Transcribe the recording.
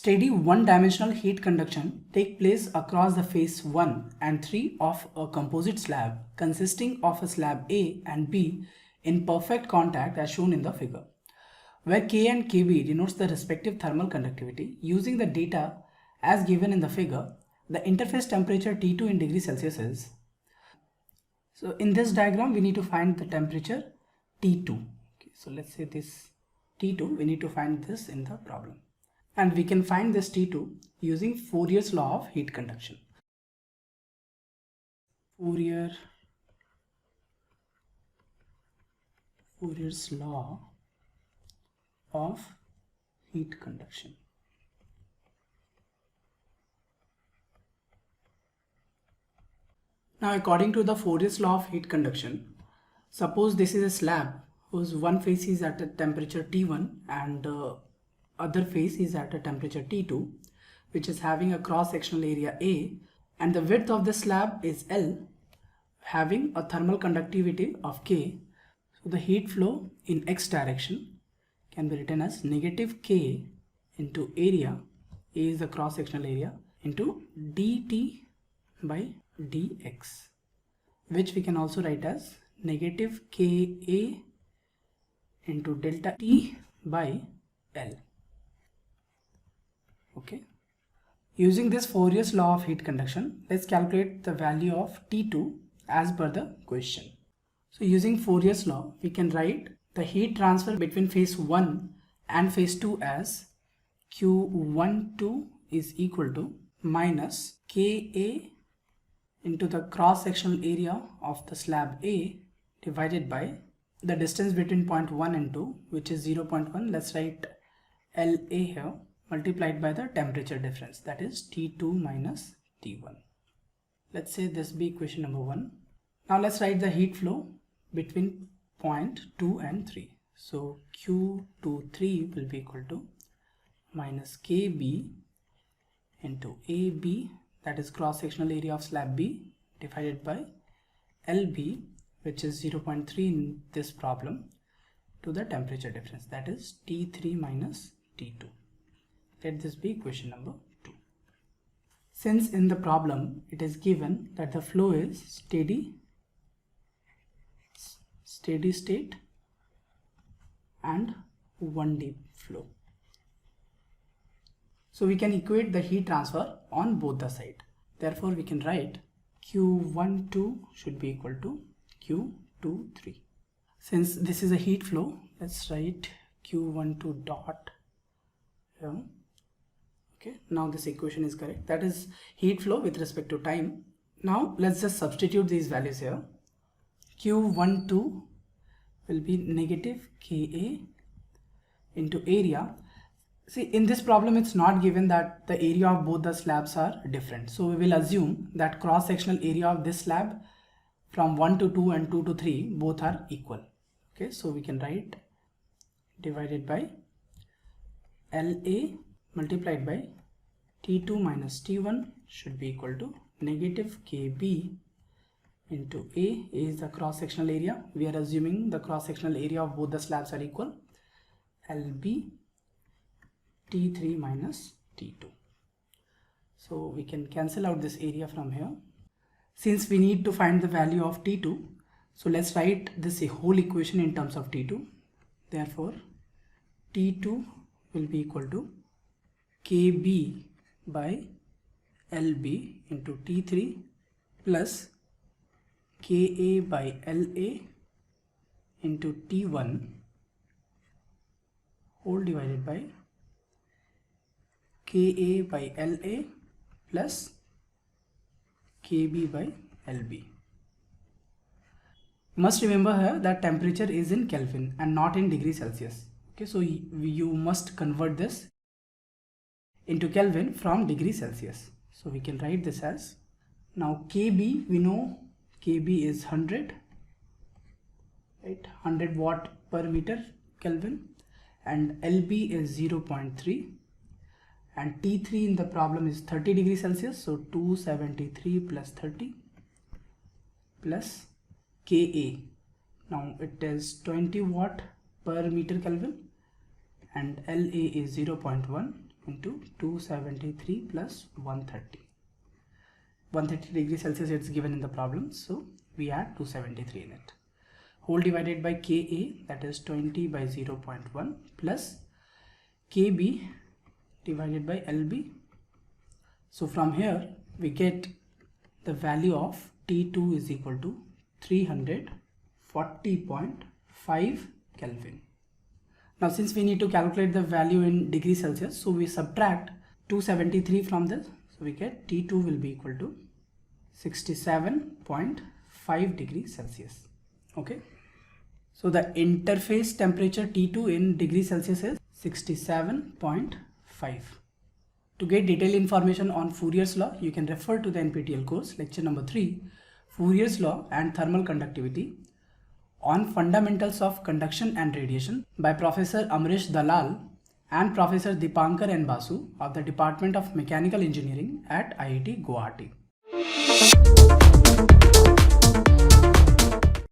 Steady one-dimensional heat conduction take place across the face 1 and 3 of a composite slab consisting of a slab A and B in perfect contact as shown in the figure, where K and Kb denotes the respective thermal conductivity. Using the data as given in the figure, the interface temperature T2 in degrees Celsius is. So in this diagram we need to find the temperature T2. Okay, so let's say this T2, we need to find this in the problem. And we can find this T2 using Fourier's law of heat conduction. Fourier's law of heat conduction. Now, according to the Fourier's law of heat conduction, suppose this is a slab whose one face is at a temperature T1 and other face is at a temperature T2, which is having a cross-sectional area A, and the width of the slab is L, having a thermal conductivity of K. So the heat flow in X direction can be written as negative K into area, A is the cross-sectional area, into dt by dx, which we can also write as negative Ka into delta T by L. Okay. Using this Fourier's law of heat conduction, let's calculate the value of T2 as per the question. So using Fourier's law, we can write the heat transfer between phase 1 and phase 2 as Q12 is equal to minus Ka into the cross-sectional area of the slab A divided by the distance between point 1 and 2, which is 0.1. Let's write LA here, multiplied by the temperature difference, that is T2 minus T1. Let's say this be equation number 1. Now let's write the heat flow between point 2 and 3. So Q23 will be equal to minus KB into AB, that is cross-sectional area of slab B, divided by LB, which is 0.3 in this problem, to the temperature difference, that is T3 minus T2. Let this be equation number 2. Since in the problem it is given that the flow is steady state and 1D flow, so we can equate the heat transfer on both the sides. Therefore, we can write Q12 should be equal to Q23. Since this is a heat flow, let's write Q12 dot here. Okay, now this equation is correct. That is heat flow with respect to time. Now let's just substitute these values here. Q12 will be negative Ka into area. See, in this problem it's not given that the area of both the slabs are different. So we will assume that cross-sectional area of this slab from 1 to 2 and 2 to 3 both are equal. Okay, so we can write divided by LA multiplied by T2 minus T1 should be equal to negative KB into A is the cross-sectional area. We are assuming the cross-sectional area of both the slabs are equal. LB T3 minus T2. So we can cancel out this area from here. Since we need to find the value of T2, so let's write this whole equation in terms of T2. Therefore, T2 will be equal to KB by LB into T3 plus Ka by LA into T1 whole divided by Ka by LA plus Kb by LB. Must remember here that temperature is in Kelvin and not in degrees Celsius. Okay, so you must convert this into Kelvin from degrees Celsius. So we can write this as, now Kb, we know Kb is 100, right? 100 watt per meter Kelvin, and LB is 0.3. and T3 in the problem is 30 degrees Celsius, so 273 plus 30 plus Ka. Now it is 20 watt per meter Kelvin and La is 0.1, into 273 plus 130. 130 degrees Celsius it's given in the problem, so we add 273 in it. Whole divided by Ka, that is 20 by 0.1 plus Kb divided by Lb. So from here we get the value of T2 is equal to 340.5 Kelvin. Now since we need to calculate the value in degrees Celsius, so we subtract 273 from this, so we get T2 will be equal to 67.5 degrees Celsius. Okay, so the interface temperature T2 in degrees Celsius is 67.5. To get detailed information on Fourier's law, you can refer to the NPTEL course lecture number 3, Fourier's law and thermal conductivity on fundamentals of conduction and radiation by Professor Amrish Dalal and Professor Dipankar N. Basu of the Department of Mechanical Engineering at IIT Guwahati.